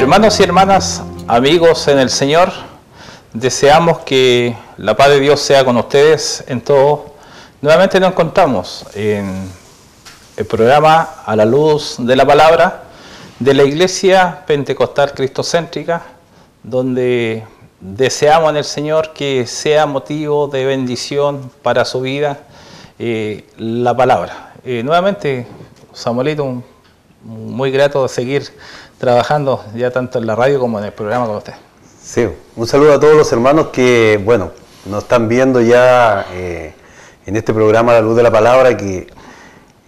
Hermanos y hermanas, amigos en el Señor, deseamos que la paz de Dios sea con ustedes en todo. Nuevamente nos encontramos en el programa A la Luz de la Palabra de la Iglesia Pentecostal Cristocéntrica, donde deseamos en el Señor que sea motivo de bendición para su vida la palabra. Nuevamente, Samuelito, muy grato de seguir trabajando ya tanto en la radio como en el programa con usted. Sí, un saludo a todos los hermanos que, bueno, nos están viendo ya en este programa A la Luz de la Palabra, que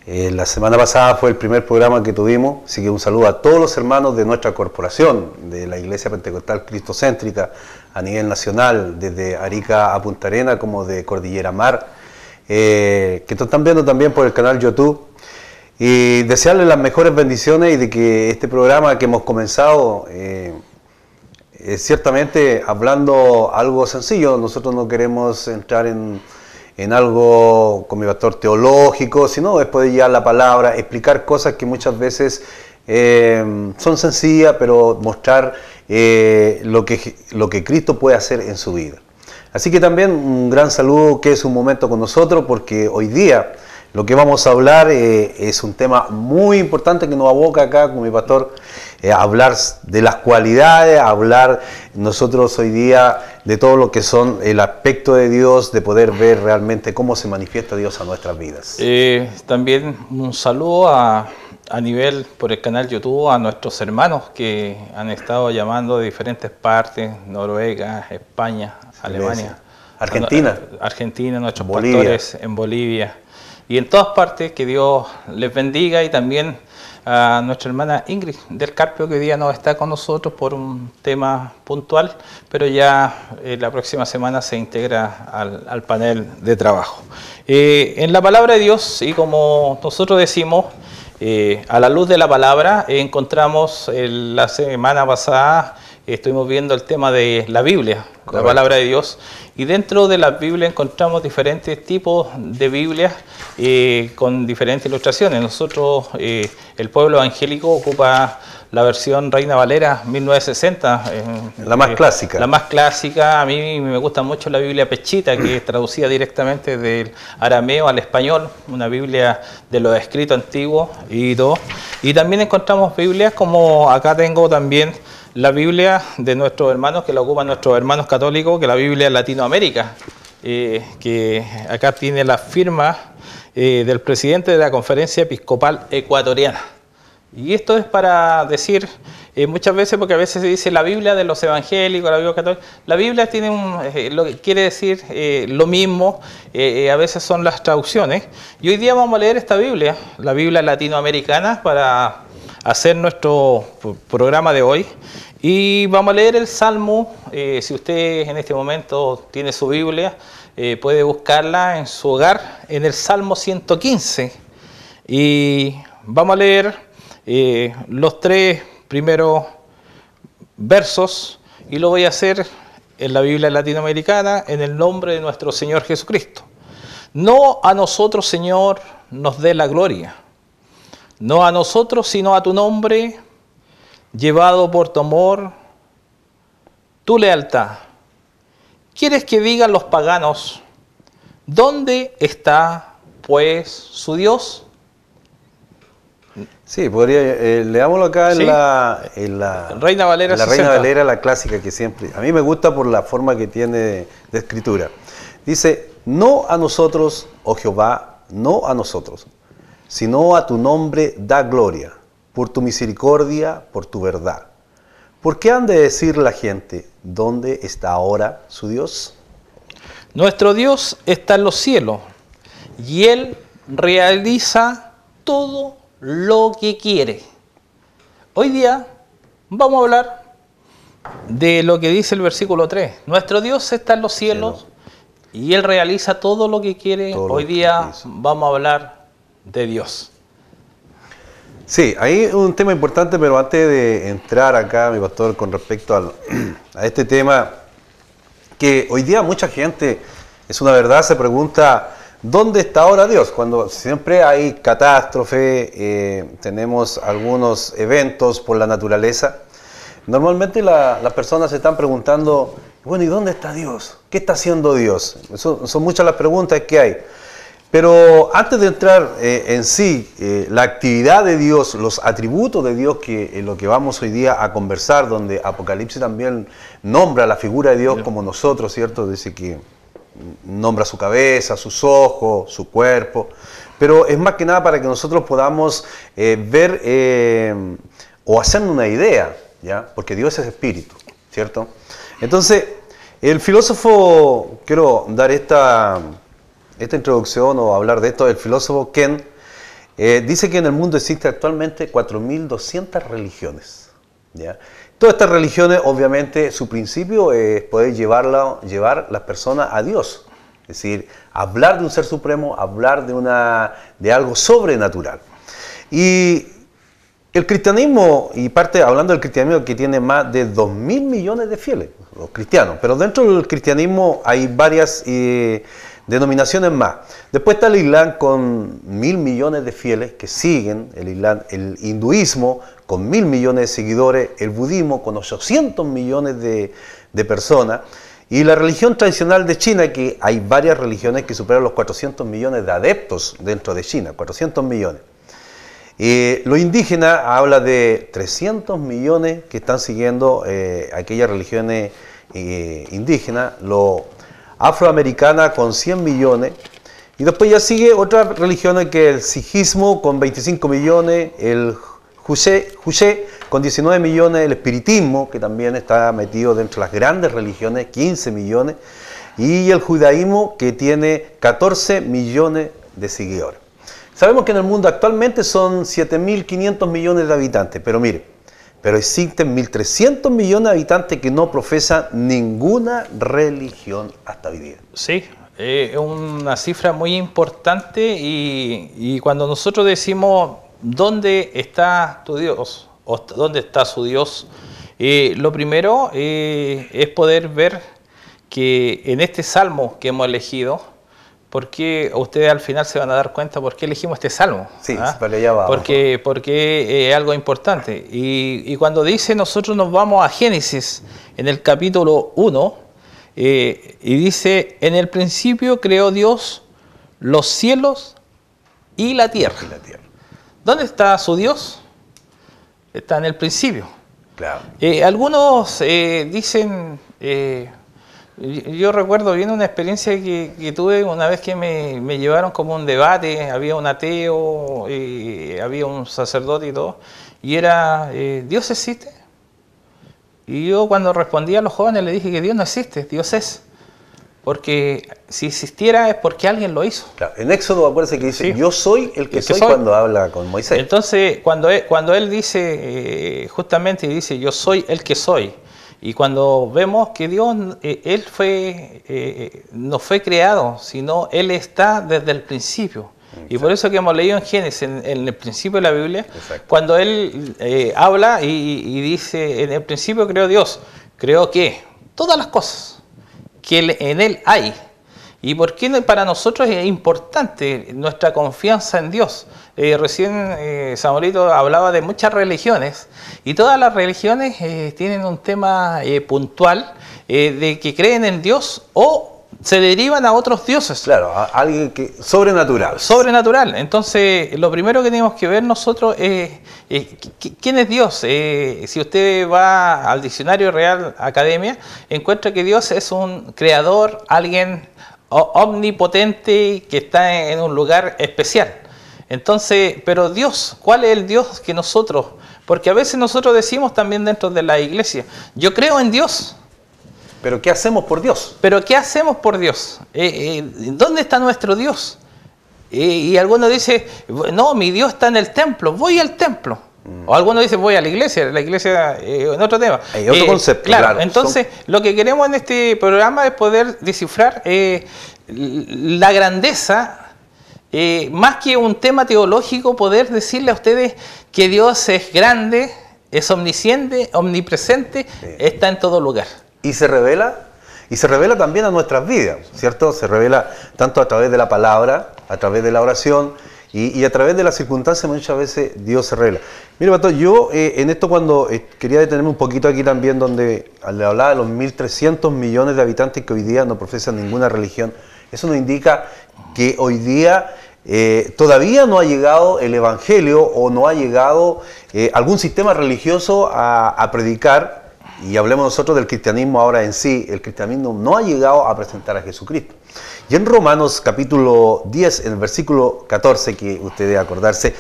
la semana pasada fue el primer programa que tuvimos, así que un saludo a todos los hermanos de nuestra corporación, de la Iglesia Pentecostal Cristocéntrica a nivel nacional, desde Arica a Punta Arenas como de Cordillera Mar, que nos están viendo también por el canal YouTube. Y desearles las mejores bendiciones y de que este programa que hemos comenzado, ciertamente hablando algo sencillo, nosotros no queremos entrar en algo con mi pastor teológico, sino es poder llevar la palabra, explicar cosas que muchas veces son sencillas, pero mostrar lo que Cristo puede hacer en su vida. Así que también un gran saludo, que es un momento con nosotros, porque hoy día lo que vamos a hablar es un tema muy importante que nos aboca acá con mi pastor, hablar de las cualidades, hablar nosotros hoy día de todo lo que son el aspecto de Dios, de poder ver realmente cómo se manifiesta Dios a nuestras vidas. También un saludo a nivel por el canal YouTube a nuestros hermanos que han estado llamando de diferentes partes, Noruega, España, Alemania, Argentina, nuestros pastores en Bolivia. Y en todas partes, que Dios les bendiga, y también a nuestra hermana Ingrid del Carpio, que hoy día no está con nosotros por un tema puntual, pero ya la próxima semana se integra al panel de trabajo. En la palabra de Dios, y como nosotros decimos, a la luz de la palabra, encontramos la semana pasada, estuvimos viendo el tema de la Biblia, correcto, la palabra de Dios, y dentro de la Biblia encontramos diferentes tipos de Biblias con diferentes ilustraciones. Nosotros, el pueblo evangélico, ocupa la versión Reina Valera 1960. La más clásica. La más clásica. A mí me gusta mucho la Biblia Pechita, que es traducida directamente del arameo al español, una Biblia de los escritos antiguos y todo. Y también encontramos Biblias como acá tengo también la Biblia de nuestros hermanos, que la ocupan nuestros hermanos católicos, que la Biblia Latinoamérica, que acá tiene la firma del presidente de la Conferencia Episcopal Ecuatoriana. Y esto es para decir, muchas veces, porque a veces se dice la Biblia de los evangélicos, la Biblia católica, la Biblia tiene lo que quiere decir lo mismo, a veces son las traducciones. Y hoy día vamos a leer esta Biblia, la Biblia latinoamericana, para hacer nuestro programa de hoy. Y vamos a leer el Salmo. Si usted en este momento tiene su Biblia, puede buscarla en su hogar, en el Salmo 115. Y vamos a leer los 3 primeros versos, y lo voy a hacer en la Biblia latinoamericana, en el nombre de nuestro Señor Jesucristo. No a nosotros, Señor, nos dé la gloria, no a nosotros, sino a tu nombre, llevado por tu amor, tu lealtad. ¿Quieres que digan los paganos, dónde está pues su Dios? Sí, podría, leámoslo acá en, ¿sí? en la Reina Valera, la Reina Valera, la clásica, que siempre, a mí me gusta por la forma que tiene de escritura. Dice: no a nosotros, oh Jehová, no a nosotros, sino a tu nombre da gloria, por tu misericordia, por tu verdad. ¿Por qué han de decir la gente, dónde está ahora su Dios? Nuestro Dios está en los cielos, y Él realiza todo lo que quiere. Hoy día vamos a hablar de lo que dice el versículo 3. Nuestro Dios está en los cielos, y Él realiza todo lo que quiere. Hoy día vamos a hablar de Dios. Sí, hay un tema importante, pero antes de entrar acá, mi pastor, con respecto a este tema, que hoy día mucha gente, es una verdad, se pregunta, ¿dónde está ahora Dios? Cuando siempre hay catástrofe, tenemos algunos eventos por la naturaleza, Normalmente las personas se están preguntando, bueno, ¿y dónde está Dios? ¿Qué está haciendo Dios? Son muchas las preguntas que hay. Pero antes de entrar en sí, la actividad de Dios, los atributos de Dios, que es lo que vamos hoy día a conversar, donde Apocalipsis también nombra la figura de Dios como nosotros, ¿cierto? Dice que nombra su cabeza, sus ojos, su cuerpo, pero es más que nada para que nosotros podamos ver o hacernos una idea, ¿ya? Porque Dios es espíritu, ¿cierto? Entonces, el filósofo, quiero dar esta introducción o hablar de esto, el filósofo Ken dice que en el mundo existe actualmente 4.200 religiones, ¿ya? Todas estas religiones, obviamente, su principio es poder llevar las personas a Dios. Es decir, hablar de un ser supremo, hablar de algo sobrenatural. Y el cristianismo, hablando del cristianismo que tiene más de 2.000 millones de fieles, los cristianos, pero dentro del cristianismo hay varias denominaciones más. Después está el Islam con 1.000 millones de fieles que siguen el Islam, el hinduismo con 1.000 millones de seguidores, el budismo con 800 millones de personas, y la religión tradicional de China, que hay varias religiones que superan los 400 millones de adeptos dentro de China, 400 millones. Lo indígena habla de 300 millones que están siguiendo aquellas religiones indígenas, lo afroamericana con 100 millones, y después ya sigue otras religiones que el sijismo con 25 millones, el juche con 19 millones, el espiritismo, que también está metido dentro de las grandes religiones, 15 millones, y el judaísmo, que tiene 14 millones de seguidores. Sabemos que en el mundo actualmente son 7.500 millones de habitantes, pero mire, pero existen 1.300 millones de habitantes que no profesan ninguna religión hasta hoy día. Sí, es una cifra muy importante, y cuando nosotros decimos ¿dónde está tu Dios? ¿O dónde está su Dios? Lo primero es poder ver que en este salmo que hemos elegido, porque ustedes al final se van a dar cuenta por qué elegimos este salmo. Sí, para allá vamos. Porque es algo importante. Y cuando dice, nosotros nos vamos a Génesis, en el capítulo 1, y dice, en el principio creó Dios los cielos y la tierra. ¿Dónde está su Dios? Está en el principio. Claro. Algunos dicen... yo recuerdo bien una experiencia que tuve una vez que me llevaron como un debate, había un ateo, había un sacerdote y todo, y era, ¿Dios existe? Y yo cuando respondí a los jóvenes le dije que Dios no existe, Dios es. Porque si existiera es porque alguien lo hizo. Claro. En Éxodo acuérdense que dice, sí, yo soy el que soy cuando habla con Moisés. Entonces, cuando él dice, justamente dice, yo soy el que soy, y cuando vemos que Dios, Él no fue creado, sino Él está desde el principio. Exacto. Y por eso que hemos leído en Génesis, en el principio de la Biblia, exacto, cuando Él habla y dice, en el principio creó Dios, creó ¿qué? Todas las cosas que en Él hay. ¿Y por qué para nosotros es importante nuestra confianza en Dios? Recién Samuelito hablaba de muchas religiones, y todas las religiones tienen un tema puntual de que creen en Dios o se derivan a otros dioses. Claro, a alguien que sobrenatural. Sobrenatural. Entonces, lo primero que tenemos que ver nosotros es ¿quién es Dios? Si usted va al Diccionario Real Academia, encuentra que Dios es un creador, alguien omnipotente que está en un lugar especial. Entonces, pero Dios, ¿cuál es el Dios que nosotros? Porque a veces nosotros decimos también dentro de la iglesia, yo creo en Dios. ¿Pero qué hacemos por Dios? ¿Pero qué hacemos por Dios? ¿Dónde está nuestro Dios? Y algunos dicen, no, mi Dios está en el templo, voy al templo. O algunos dicen, voy a la iglesia en otro tema. Hay otro concepto, claro. Entonces, lo que queremos en este programa es poder descifrar la grandeza, más que un tema teológico, poder decirle a ustedes que Dios es grande, es omnisciente, omnipresente, sí, está en todo lugar. Y se revela también a nuestras vidas, ¿cierto? Se revela tanto a través de la palabra, a través de la oración, Y a través de las circunstancias muchas veces Dios se revela. Mire, pastor, yo en esto cuando quería detenerme un poquito aquí también, donde le hablaba de los 1.300 millones de habitantes que hoy día no profesan ninguna religión, eso nos indica que hoy día todavía no ha llegado el Evangelio o no ha llegado algún sistema religioso a predicar, y hablemos nosotros del cristianismo ahora en sí. El cristianismo no ha llegado a presentar a Jesucristo. Y en Romanos capítulo 10, en el versículo 14, que usted debe acordarse,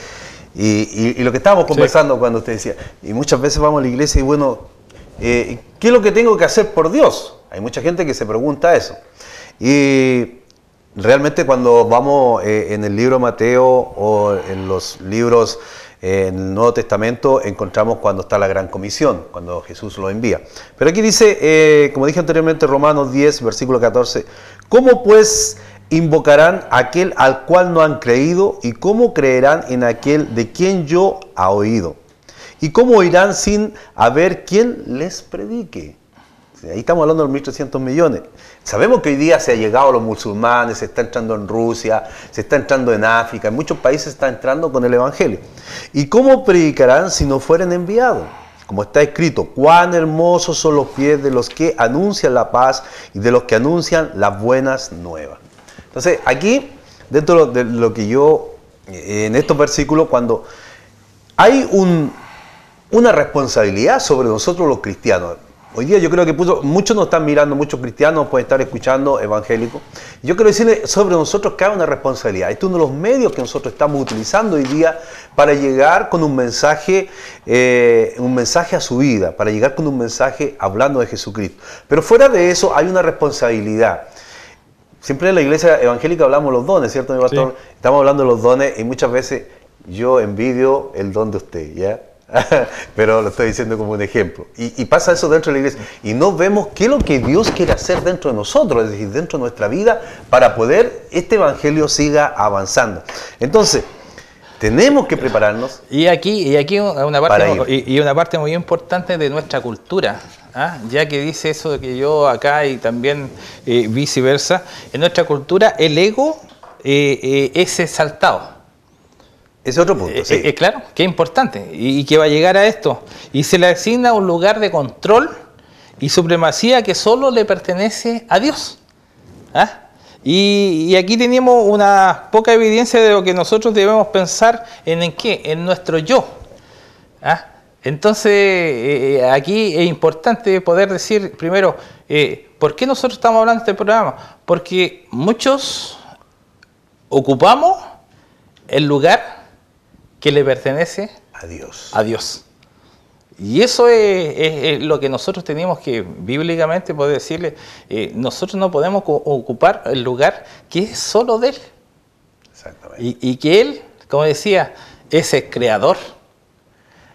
y lo que estábamos conversando cuando usted decía, y muchas veces vamos a la iglesia y bueno, ¿qué es lo que tengo que hacer por Dios? Hay mucha gente que se pregunta eso. Y realmente cuando vamos en el libro de Mateo o en los libros en el Nuevo Testamento, encontramos cuando está la Gran Comisión, cuando Jesús lo envía. Pero aquí dice, como dije anteriormente, Romanos 10, versículo 14, ¿cómo pues invocarán a aquel al cual no han creído? ¿Y cómo creerán en aquel de quien yo ha oído? ¿Y cómo oirán sin haber quien les predique? Ahí estamos hablando de los 1.300 millones. Sabemos que hoy día se ha llegado a los musulmanes, se está entrando en Rusia, se está entrando en África, en muchos países se está entrando con el Evangelio. ¿Y cómo predicarán si no fueren enviados? Como está escrito, cuán hermosos son los pies de los que anuncian la paz y de los que anuncian las buenas nuevas. Entonces, aquí, dentro de lo que yo, en estos versículos, cuando hay una responsabilidad sobre nosotros los cristianos. Hoy día yo creo que muchos nos están mirando, muchos cristianos pueden estar escuchando evangélicos. Yo quiero decirle sobre nosotros que hay una responsabilidad. Este es uno de los medios que nosotros estamos utilizando hoy día para llegar con un mensaje a su vida, para llegar con un mensaje hablando de Jesucristo. Pero fuera de eso hay una responsabilidad. Siempre en la iglesia evangélica hablamos de los dones, ¿cierto, mi pastor? Sí. Estamos hablando de los dones y muchas veces yo envidio el don de usted, ¿ya? Pero lo estoy diciendo como un ejemplo. Y pasa eso dentro de la iglesia. Y no vemos qué es lo que Dios quiere hacer dentro de nosotros, es decir, dentro de nuestra vida, para poder este evangelio siga avanzando. Entonces, tenemos que prepararnos. Y aquí una parte muy importante de nuestra cultura, ¿ah? Ya que dice eso de que yo acá y también viceversa, en nuestra cultura el ego es exaltado. Ese otro punto, sí. Claro, que es importante y que va a llegar a esto. Y se le asigna un lugar de control y supremacía que solo le pertenece a Dios. ¿Ah? Y aquí tenemos una poca evidencia de lo que nosotros debemos pensar en qué, en nuestro yo. ¿Ah? Entonces, aquí es importante poder decir primero, ¿por qué nosotros estamos hablando de este programa? Porque muchos ocupamos el lugar que le pertenece a Dios. Y eso es lo que nosotros tenemos que bíblicamente poder decirle, nosotros no podemos ocupar el lugar que es solo de Él. Exactamente. Y que Él, como decía, es el creador.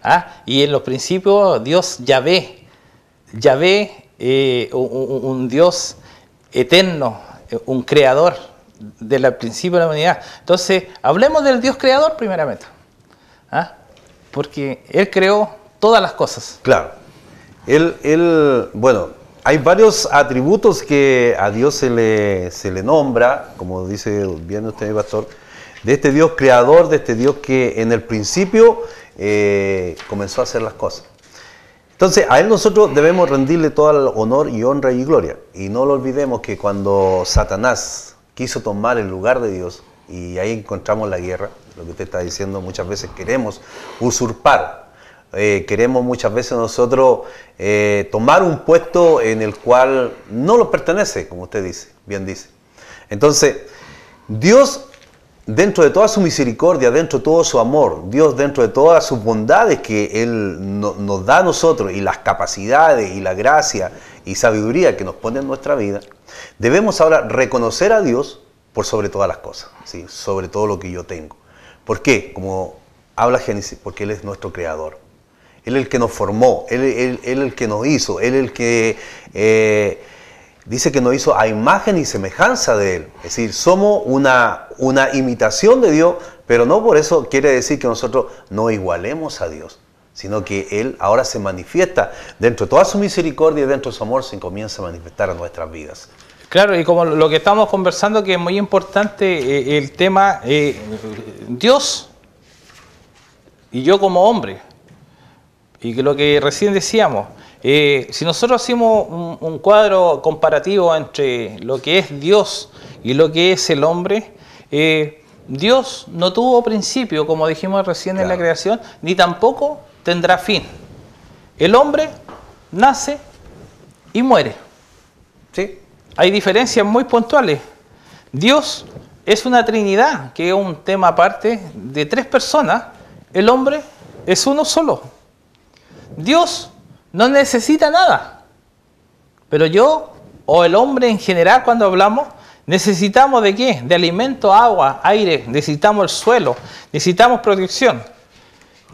¿Ah? Y en los principios Dios Yahvé, un Dios eterno, un creador del principio de la humanidad. Entonces, hablemos del Dios creador primeramente. ¿Ah? Porque Él creó todas las cosas. Claro. Bueno, hay varios atributos que a Dios se le nombra, como dice bien usted, pastor, de este Dios creador, de este Dios que en el principio comenzó a hacer las cosas. Entonces, a Él nosotros debemos rendirle todo el honor y honra y gloria. Y no lo olvidemos que cuando Satanás quiso tomar el lugar de Dios, y ahí encontramos la guerra, lo que usted está diciendo, muchas veces queremos usurpar, queremos muchas veces nosotros tomar un puesto en el cual no nos pertenece, como usted dice, bien dice. Entonces, Dios, dentro de toda su misericordia, dentro de todo su amor, Dios dentro de todas sus bondades que Él nos da a nosotros, y las capacidades y la gracia y sabiduría que nos pone en nuestra vida, debemos ahora reconocer a Dios por sobre todas las cosas, ¿sí? Sobre todo lo que yo tengo. ¿Por qué? Como habla Génesis, porque Él es nuestro creador. Él es el que nos formó, Él es el que nos hizo, Él es el que dice que nos hizo a imagen y semejanza de Él. Es decir, somos una imitación de Dios, pero no por eso quiere decir que nosotros no igualemos a Dios, sino que Él ahora se manifiesta dentro de toda su misericordia y dentro de su amor se comienza a manifestar en nuestras vidas. Claro, y como lo que estamos conversando, que es muy importante el tema, Dios y yo como hombre, y que lo que recién decíamos, si nosotros hacemos un cuadro comparativo entre lo que es Dios y lo que es el hombre, Dios no tuvo principio, como dijimos recién en la creación, ni tampoco tendrá fin. El hombre nace y muere. Sí. Hay diferencias muy puntuales. Dios es una trinidad, que es un tema aparte de 3 personas. El hombre es uno solo. Dios no necesita nada. Pero yo, o el hombre en general, cuando hablamos, necesitamos ¿de qué? De alimento, agua, aire, necesitamos el suelo, necesitamos protección.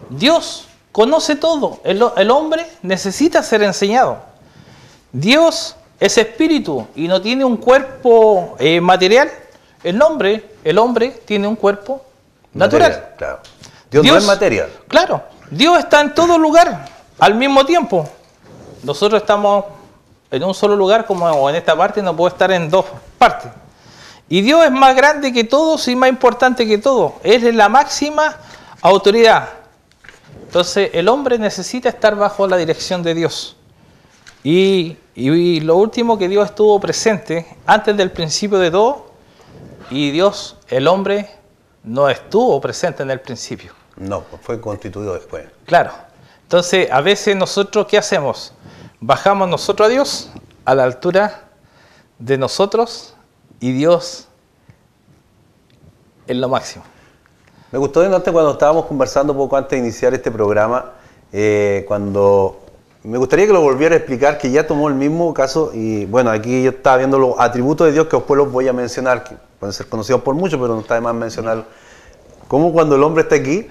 Dios conoce todo. El hombre necesita ser enseñado. Dios es espíritu y no tiene un cuerpo material. El hombre tiene un cuerpo natural. Claro. Dios no es materia. Claro. Dios está en todo lugar al mismo tiempo. Nosotros estamos en un solo lugar, como en esta parte, no puede estar en 2 partes. Y Dios es más grande que todos y más importante que todo. Él es la máxima autoridad. Entonces el hombre necesita estar bajo la dirección de Dios. Y lo último, que Dios estuvo presente antes del principio de todo, y Dios, el hombre, no estuvo presente en el principio. No, fue constituido después. Claro. Entonces, a veces nosotros, ¿qué hacemos? Bajamos nosotros a Dios a la altura de nosotros, y Dios es lo máximo. Me gustó antes, cuando estábamos conversando poco antes de iniciar este programa, cuando me gustaría que lo volviera a explicar, que ya tomó el mismo caso, y bueno, aquí yo estaba viendo los atributos de Dios, que después los voy a mencionar, que pueden ser conocidos por muchos, pero no está de más mencionar cómo cuando el hombre está aquí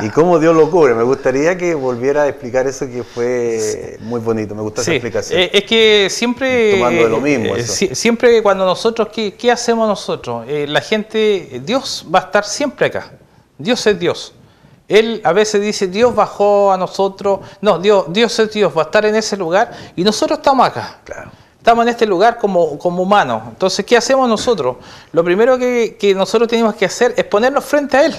y cómo Dios lo cubre. Me gustaría que volviera a explicar eso, que fue muy bonito. Me gustó esa explicación. Es que siempre, tomando de lo mismo siempre cuando nosotros, ¿qué hacemos nosotros? La gente, Dios va a estar siempre acá. Dios es Dios. Él a veces dice, Dios bajó a nosotros. No, Dios es Dios, va a estar en ese lugar y nosotros estamos acá. Claro. Estamos en este lugar como humanos. Entonces, ¿qué hacemos nosotros? Lo primero que nosotros tenemos que hacer es ponernos frente a Él.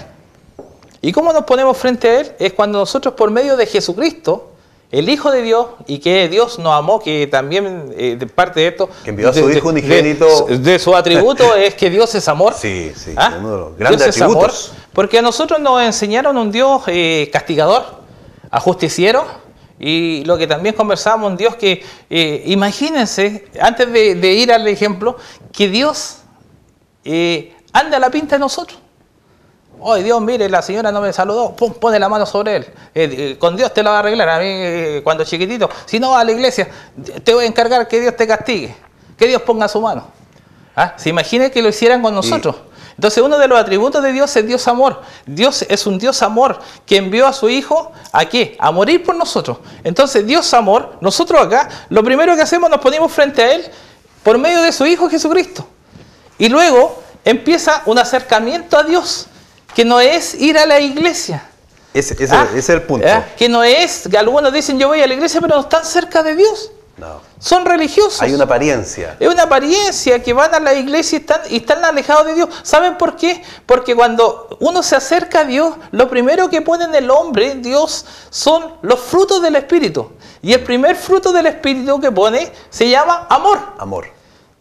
¿Y cómo nos ponemos frente a Él? Es cuando nosotros, por medio de Jesucristo, el Hijo de Dios, y que Dios nos amó, que también de parte de esto, que envió a su Hijo unigénito, de su atributo es que Dios es amor. Sí, uno de los grandes atributos. Amor, porque a nosotros nos enseñaron un Dios castigador, justiciero, y lo que también conversábamos, un Dios que, imagínense, antes de ir al ejemplo, que Dios anda a la pinta de nosotros. Oye, Dios, mire, la señora no me saludó, pum, pone la mano sobre él. Con Dios te la va a arreglar. A mí, cuando chiquitito, si no vas a la iglesia, te voy a encargar que Dios te castigue, que Dios ponga su mano. ¿Se imagina que lo hicieran con nosotros? Entonces, uno de los atributos de Dios es Dios amor. Dios es un Dios amor que envió a su Hijo, ¿a qué? A morir por nosotros. Entonces, Dios amor, nosotros acá, lo primero que hacemos, nos ponemos frente a Él por medio de su Hijo Jesucristo. Y luego empieza un acercamiento a Dios, que no es ir a la iglesia. Ese es el punto. Que no es, que algunos dicen yo voy a la iglesia, pero no están cerca de Dios. No. Son religiosos. Hay una apariencia. Es una apariencia, que van a la iglesia y están alejados de Dios. ¿Saben por qué? Porque cuando uno se acerca a Dios, lo primero que pone en el hombre, Dios, son los frutos del Espíritu. Y el primer fruto del Espíritu que pone se llama amor. Amor.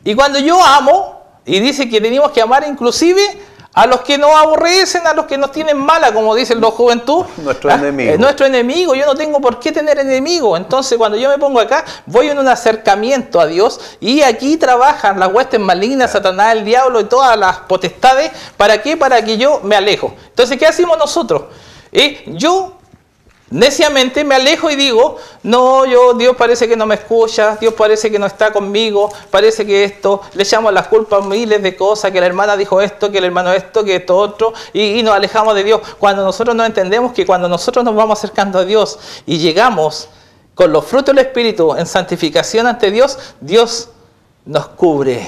Y cuando yo amo, y dice que tenemos que amar inclusive a los que nos aborrecen, a los que nos tienen mala, como dicen los juventud. Nuestro enemigo. Nuestro enemigo. Yo no tengo por qué tener enemigo. Entonces, cuando yo me pongo acá, voy en un acercamiento a Dios, y aquí trabajan las huestes malignas, Satanás, el diablo y todas las potestades. ¿Para qué? Para que yo me alejo. Entonces, ¿qué hacemos nosotros? Yo neciamente me alejo y digo, no, Dios parece que no me escucha, Dios parece que no está conmigo, parece que esto, le echamos las culpas miles de cosas, que la hermana dijo esto, que el hermano esto, que esto otro, y nos alejamos de Dios. Cuando nosotros no entendemos que cuando nosotros nos vamos acercando a Dios y llegamos con los frutos del Espíritu en santificación ante Dios, Dios nos cubre.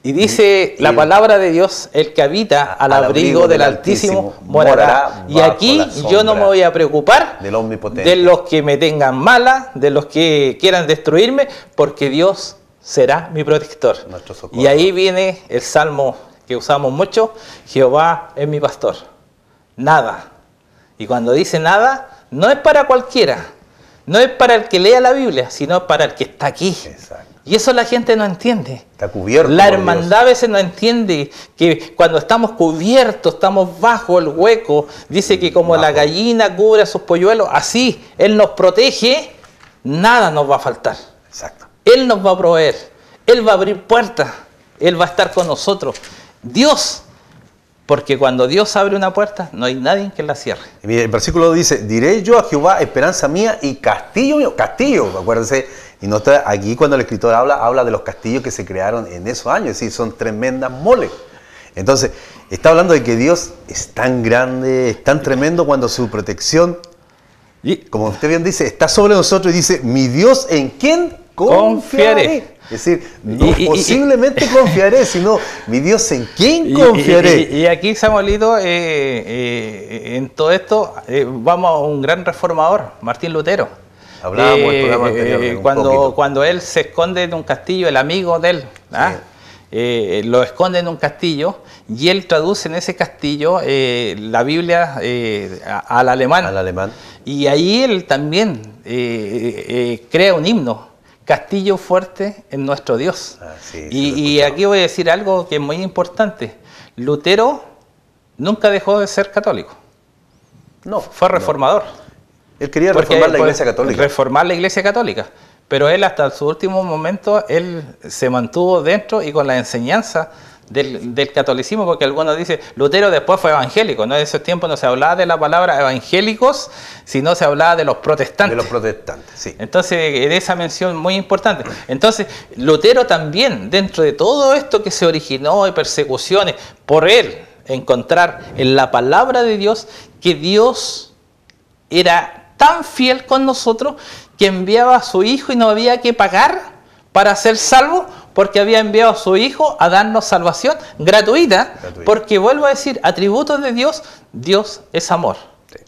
Y dice la palabra de Dios, el que habita al abrigo del Altísimo morará. Y aquí yo no me voy a preocupar del Omnipotente, de los que me tengan mala, de los que quieran destruirme, porque Dios será mi protector. Y ahí viene el Salmo que usamos mucho, Jehová es mi pastor. Nada. Y cuando dice nada, no es para cualquiera. No es para el que lea la Biblia, sino para el que está aquí. Exacto. Y eso la gente no entiende. Está cubierto. La hermandad a veces no entiende que cuando estamos cubiertos, estamos bajo el hueco. Dice que como la gallina cubre a sus polluelos, así Él nos protege, nada nos va a faltar. Exacto. Él nos va a proveer, Él va a abrir puertas, Él va a estar con nosotros. Dios, porque cuando Dios abre una puerta, no hay nadie que la cierre. Y mire, el versículo dice, diré yo a Jehová, esperanza mía y castillo mío. Castillo, acuérdense. Y nota aquí cuando el escritor habla de los castillos que se crearon en esos años, es decir, son tremendas moles. Entonces, está hablando de que Dios es tan grande, es tan tremendo cuando su protección, como usted bien dice, está sobre nosotros y dice, mi Dios en quién confiaré. Es decir, no posiblemente confiaré, sino mi Dios en quién confiaré. Y aquí, Samuelito, en todo esto, vamos a un gran reformador, Martín Lutero. Hablábamos el programa anterior, cuando él se esconde en un castillo, el amigo de él, lo esconde en un castillo y él traduce en ese castillo la Biblia al alemán. Al alemán. Y ahí él también crea un himno, Castillo fuerte en nuestro Dios. Y aquí voy a decir algo que es muy importante. Lutero nunca dejó de ser católico. No. Fue reformador. No. Él quería reformar la Iglesia Católica. Reformar la Iglesia Católica. Pero él hasta su último momento, él se mantuvo dentro y con la enseñanza del catolicismo, porque algunos dicen, Lutero después fue evangélico, ¿no? En ese tiempo no se hablaba de la palabra evangélicos, sino se hablaba de los protestantes. De los protestantes, sí. Entonces, de esa mención muy importante. Entonces, Lutero también, dentro de todo esto que se originó de persecuciones, por él encontrar en la palabra de Dios que Dios era tan fiel con nosotros que enviaba a su Hijo y no había que pagar para ser salvo, porque había enviado a su Hijo a darnos salvación gratuita. Porque vuelvo a decir, atributos de Dios, Dios es amor. Sí.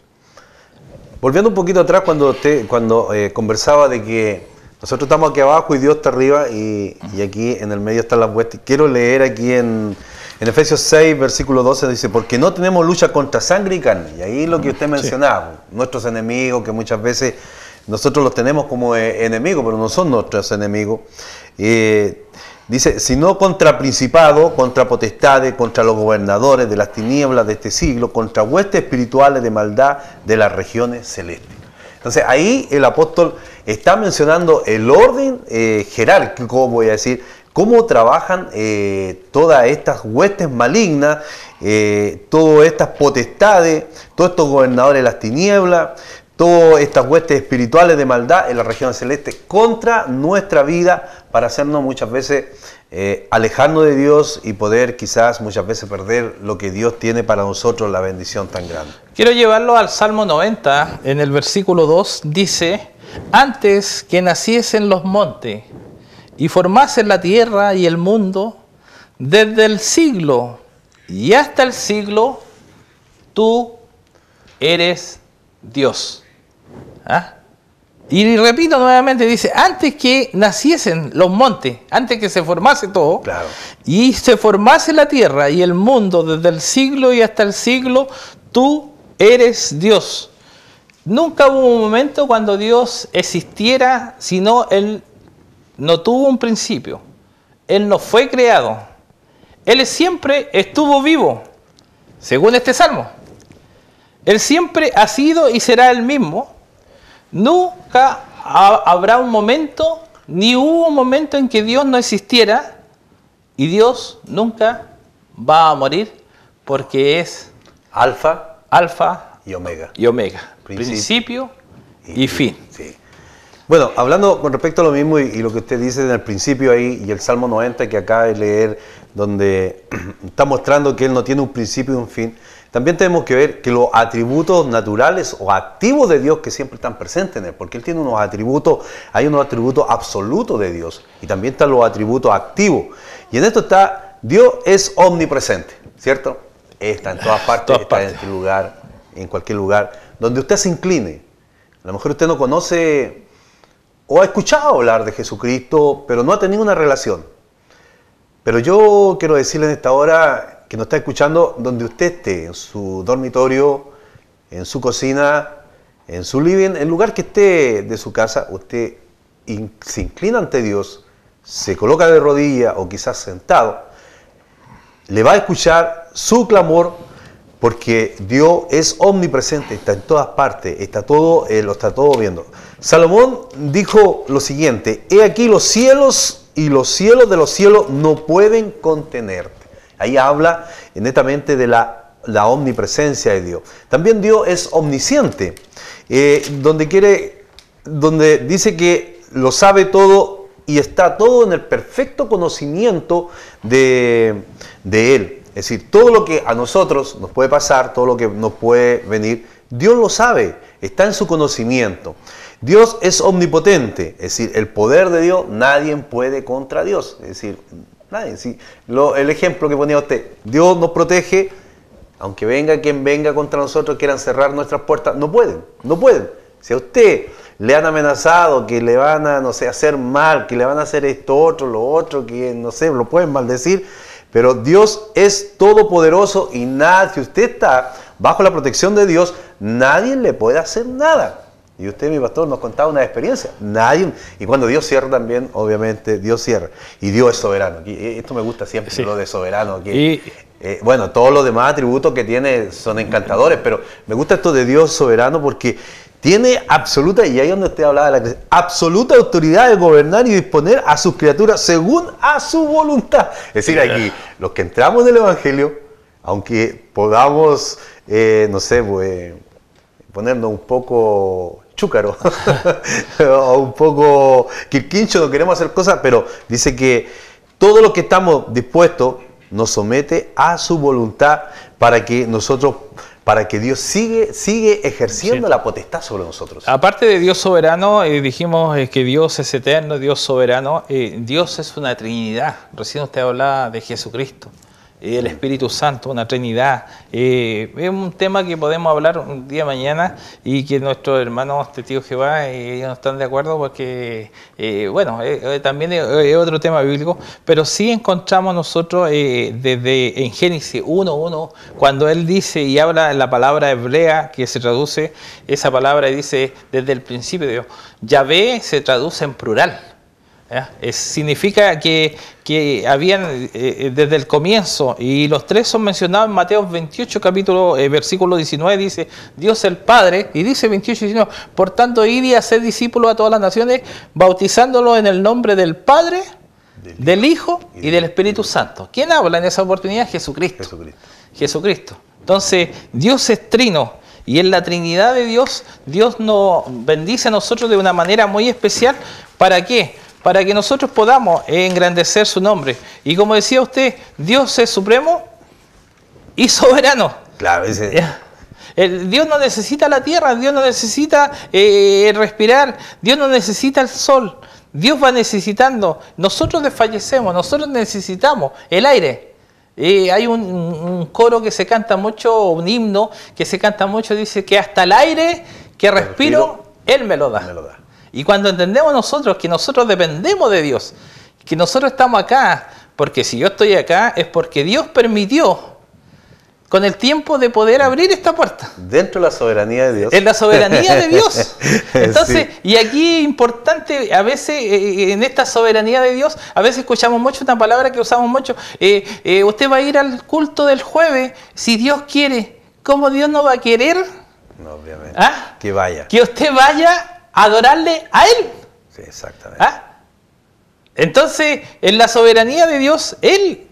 Volviendo un poquito atrás, cuando conversaba de que nosotros estamos aquí abajo y Dios está arriba y aquí en el medio están las huestes. Quiero leer aquí en Efesios 6, versículo 12, dice, porque no tenemos lucha contra sangre y carne. Y ahí lo que usted mencionaba, nuestros enemigos, que muchas veces nosotros los tenemos como enemigos, pero no son nuestros enemigos. Dice, sino contra principados, contra potestades, contra los gobernadores de las tinieblas de este siglo, contra huestes espirituales de maldad de las regiones celestes. Entonces ahí el apóstol está mencionando el orden jerárquico, voy a decir, cómo trabajan todas estas huestes malignas, todas estas potestades, todos estos gobernadores de las tinieblas, todas estas huestes espirituales de maldad en la región celeste contra nuestra vida para hacernos muchas veces alejarnos de Dios y poder quizás muchas veces perder lo que Dios tiene para nosotros, la bendición tan grande. Quiero llevarlo al Salmo 90, en el versículo 2, dice, antes que naciesen los montes y formasen la tierra y el mundo, desde el siglo y hasta el siglo, tú eres Dios. ¿Ah? Y repito nuevamente, dice, antes que naciesen los montes, antes que se formase todo, claro, y se formase la tierra y el mundo, desde el siglo y hasta el siglo, tú eres Dios. Nunca hubo un momento cuando Dios existiera, sino Él no tuvo un principio. Él no fue creado. Él siempre estuvo vivo, según este salmo. Él siempre ha sido y será el mismo. Nunca habrá un momento, ni hubo un momento en que Dios no existiera, y Dios nunca va a morir, porque es Alfa y Omega. Principio y fin. Sí. Bueno, hablando con respecto a lo mismo y lo que usted dice en el principio ahí, y el Salmo 90 que acaba de leer, donde está mostrando que Él no tiene un principio y un fin, también tenemos que ver que los atributos naturales o activos de Dios que siempre están presentes en Él, porque Él tiene unos atributos, hay unos atributos absolutos de Dios, y también están los atributos activos. Y en esto está, Dios es omnipresente, ¿cierto? Está en todas partes, está en este lugar, en cualquier lugar, donde usted se incline. A lo mejor usted no conoce o ha escuchado hablar de Jesucristo, pero no ha tenido una relación. Pero yo quiero decirle en esta hora que nos está escuchando, donde usted esté, en su dormitorio, en su cocina, en su living, en el lugar que esté de su casa, usted se inclina ante Dios, se coloca de rodillas o quizás sentado, le va a escuchar su clamor, porque Dios es omnipresente, está en todas partes, está todo, lo está todo viendo. Salomón dijo lo siguiente: he aquí los cielos y los cielos de los cielos no pueden contenerte. Ahí habla netamente de la omnipresencia de Dios. También Dios es omnisciente, donde dice que lo sabe todo y está todo en el perfecto conocimiento de Él. Es decir, todo lo que a nosotros nos puede pasar, todo lo que nos puede venir, Dios lo sabe, está en su conocimiento. Dios es omnipotente, es decir, el poder de Dios, nadie puede contra Dios. Es decir, nadie. ¿Sí? El ejemplo que ponía usted, Dios nos protege, aunque venga quien venga contra nosotros, quieran cerrar nuestras puertas, no pueden, no pueden. Si a usted le han amenazado que le van a, no sé, hacer mal, que le van a hacer esto, otro, lo otro, que no sé, lo pueden maldecir, pero Dios es todopoderoso y nada, si usted está bajo la protección de Dios, nadie le puede hacer nada. Y usted, mi pastor, nos contaba una experiencia. Nadie, y cuando Dios cierra también, obviamente, Dios cierra. Y Dios es soberano. Esto me gusta siempre, sí, lo de soberano. Bueno, todos los demás atributos que tiene son encantadores, pero me gusta esto de Dios soberano porque tiene absoluta, y ahí es donde usted hablaba de la absoluta autoridad de gobernar y disponer a sus criaturas según a su voluntad. Es decir, aquí, los que entramos en el Evangelio, aunque podamos, no sé, pues, ponernos un poco chúcaro o un poco quirquincho, no queremos hacer cosas, pero dice que todo lo que estamos dispuestos nos somete a su voluntad para que nosotros, para que Dios sigue ejerciendo, sí, la potestad sobre nosotros. Aparte de Dios soberano, dijimos que Dios es eterno, Dios soberano. Dios es una Trinidad. Recién usted hablaba de Jesucristo. El Espíritu Santo, una Trinidad. Es un tema que podemos hablar un día mañana y que nuestros hermanos testigos de Jehová no están de acuerdo porque, bueno, también es otro tema bíblico, pero sí encontramos nosotros desde en Génesis 1:1, cuando él dice y habla en la palabra hebrea que se traduce, esa palabra dice desde el principio de Dios. Yahvé se traduce en plural. Significa que habían desde el comienzo, y los tres son mencionados en Mateo 28, versículo 19, dice Dios el Padre, y dice 28 y 19, por tanto id y haced discípulos a todas las naciones, bautizándolos en el nombre del Padre, del Hijo y del Espíritu Santo. ¿Quién habla en esa oportunidad? Jesucristo. Entonces, Dios es trino. Y en la Trinidad de Dios, Dios nos bendice a nosotros de una manera muy especial. ¿Para qué? Para que nosotros podamos engrandecer su nombre. Y como decía usted, Dios es supremo y soberano. Claro, Dios no necesita la tierra, Dios no necesita respirar, Dios no necesita el sol. Dios va necesitando. Nosotros desfallecemos, nosotros necesitamos el aire. Hay un coro que se canta mucho, un himno que se canta mucho, dice que hasta el aire que respiro, Él me lo da. Y cuando entendemos nosotros que nosotros dependemos de Dios, que nosotros estamos acá, porque si yo estoy acá es porque Dios permitió con el tiempo de poder abrir esta puerta. Dentro de la soberanía de Dios. En la soberanía de Dios. Entonces, sí. Y aquí es importante, a veces en esta soberanía de Dios, a veces escuchamos mucho una palabra que usamos mucho, usted va a ir al culto del jueves, si Dios quiere. ¿Cómo Dios no va a querer? No, obviamente. ¿Ah? Que vaya. Que usted vaya adorarle a Él. Sí, exactamente. Entonces, en la soberanía de Dios, Él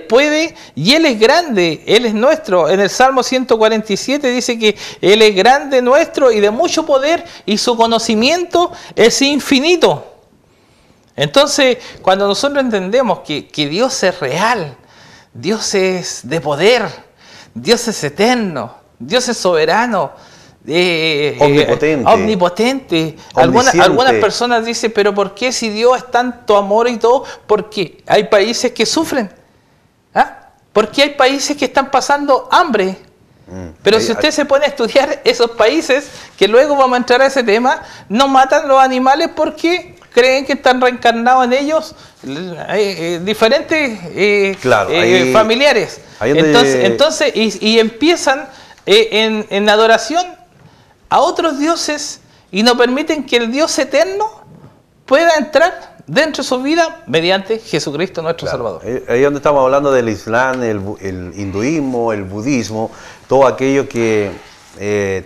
puede y Él es grande, Él es nuestro. En el Salmo 147 dice que Él es grande, nuestro y de mucho poder y su conocimiento es infinito. Entonces, cuando nosotros entendemos que Dios es real, Dios es de poder, Dios es eterno, Dios es soberano, omnipotente. Algunas personas dicen, pero ¿por qué si Dios es tanto amor y todo? Porque hay países que sufren. Porque hay países que están pasando hambre. Pero si usted se pone a estudiar esos países, que luego vamos a entrar a ese tema, no matan los animales porque creen que están reencarnados en ellos diferentes Claro, familiares. Entonces y empiezan en adoración a otros dioses y no permiten que el Dios eterno pueda entrar dentro de su vida mediante Jesucristo nuestro Salvador. Ahí es donde estamos hablando del Islam, el hinduismo, el budismo, todo aquello que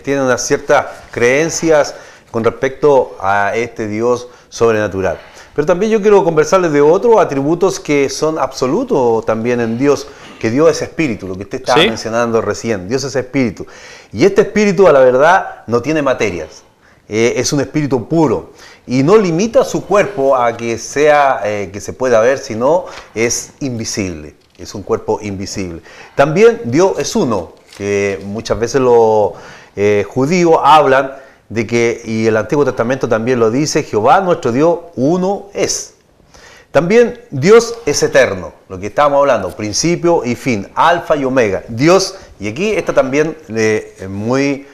tiene unas ciertas creencias con respecto a este Dios sobrenatural. Pero también yo quiero conversarles de otros atributos que son absolutos también en Dios, que Dios es espíritu, lo que usted estaba mencionando recién. Dios es espíritu. Y este espíritu, a la verdad, no tiene materias. Es un espíritu puro. Y no limita su cuerpo a que sea, que se pueda ver, sino es invisible. Es un cuerpo invisible. También Dios es uno, que muchas veces los judíos hablan de que, y el Antiguo Testamento también lo dice, Jehová nuestro Dios uno es. También Dios es eterno, lo que estábamos hablando, principio y fin, alfa y omega. Dios, y aquí está también muy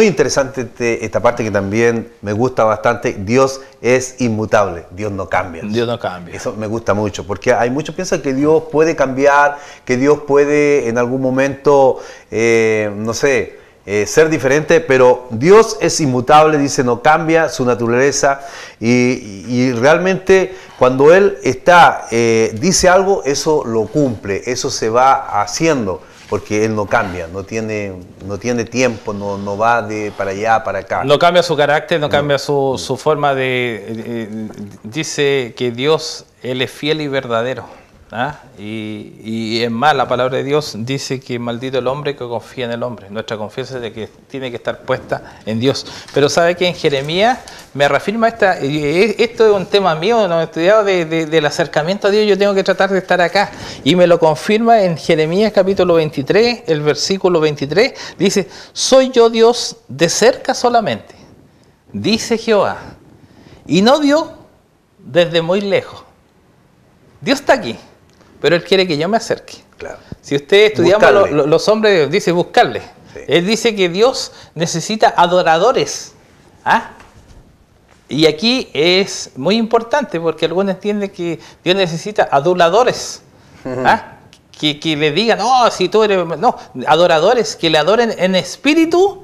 interesante esta parte que también me gusta bastante, Dios es inmutable, Dios no cambia. Dios no cambia. Eso me gusta mucho, porque hay muchos que piensan que Dios puede cambiar, que Dios puede en algún momento, no sé, ser diferente, pero Dios es inmutable, dice, no cambia su naturaleza y realmente cuando Él dice algo, eso lo cumple, eso se va haciendo, porque Él no cambia, no tiene tiempo, no va de para allá, para acá. No cambia su carácter, no cambia su forma de... dice que Dios, Él es fiel y verdadero. ¿Ah? Y es más, la palabra de Dios dice que maldito el hombre que confía en el hombre. Nuestra confianza es de que tiene que estar puesta en Dios. Pero sabe que en Jeremías me reafirma esto es un tema mío, no he estudiado del acercamiento a Dios, yo tengo que tratar de estar acá. Y me lo confirma en Jeremías capítulo 23, el versículo 23, dice, soy yo Dios de cerca solamente, dice Jehová, y no Dios desde muy lejos. Dios está aquí, pero Él quiere que yo me acerque. Claro. Si usted estudiamos los hombres de Dios, dice buscarle. Sí. Él dice que Dios necesita adoradores. ¿Ah? Y aquí es muy importante porque algunos entienden que Dios necesita aduladores. ¿Ah? Que le digan, no, si tú eres... No, adoradores, que le adoren en espíritu